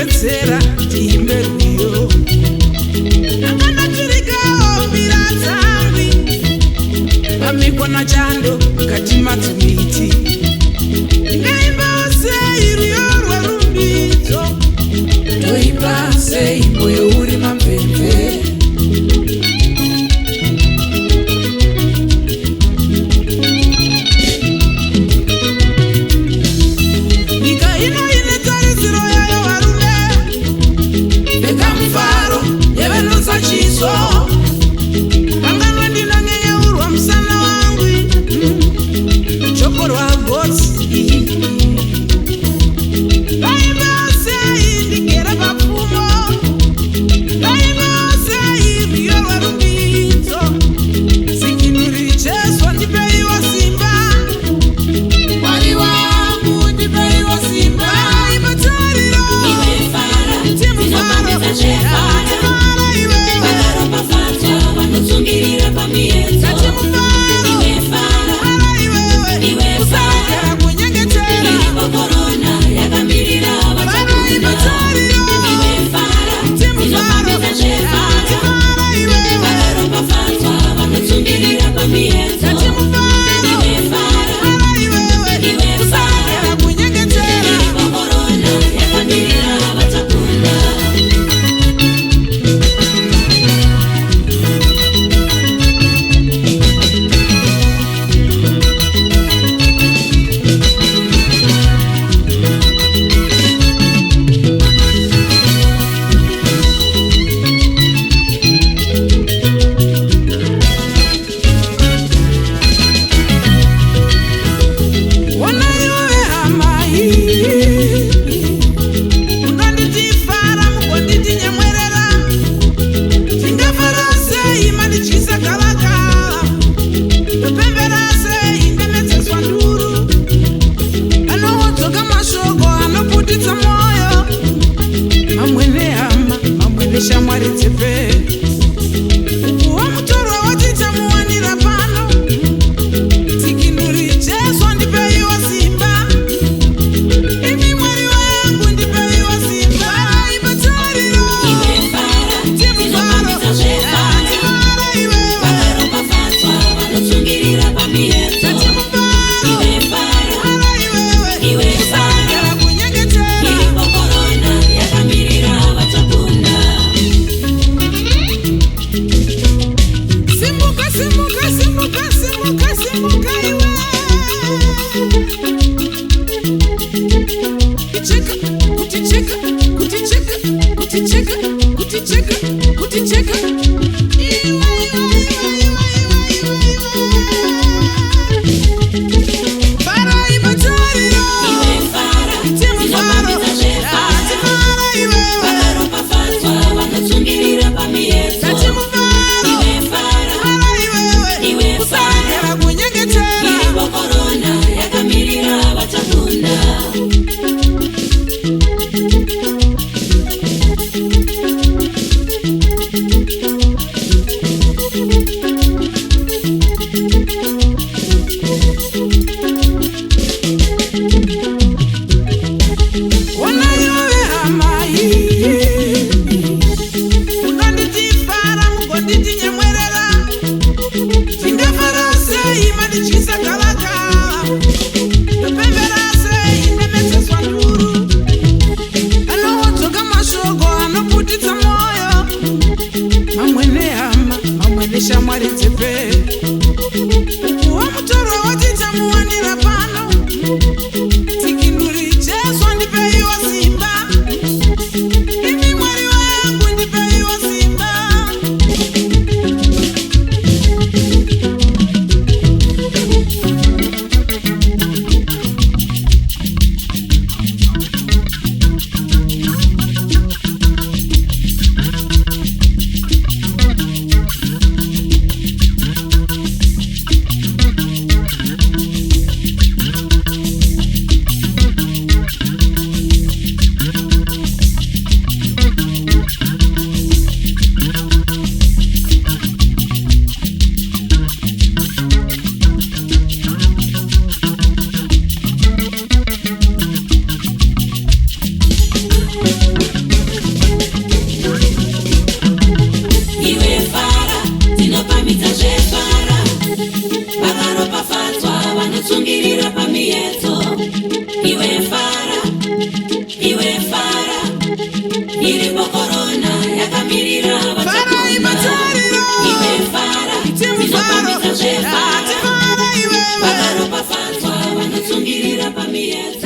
vatikuwedzera tiimbe rwiyo akanakirikawo mbira dzambi pamikona chando kati madzimiti ngaimbawo sei rwiyo rwerumbidzo toimba sei moyo uri mapembe kanganwa ndinonyenyeurwa musana wangu chokorwa gotsi vaivasei ndigere papfumo vaivasei rwiyo rwerumbidzo sikinuri cheswa ndipeiwa simba mwari wangu ndipeiwa simba imatariro timufaro Sungirira pamienzo corona yakamirira vatakunda inofambisa chefa vakaropa fatwa vanotsungirira pamienzo corona yakamirira vatakunda shamwari dzepe ukuwa mutorwa watita muwanira pano tikinuri cheswa ndipeiwa simba imi mwari wangu ndipeiwa simba imatariro timufaro vakaropa fatwa vanotsungirira pamienzo corona yakamirira vatakunda simuka iwe kuticheka corona yakamirira vatakunda shamwari dzepe ukuwa mutorwa watita muwanira pano tikinuri cheswa ndipeiwa simba imi mwari wangu ndipeiwa simba Yes.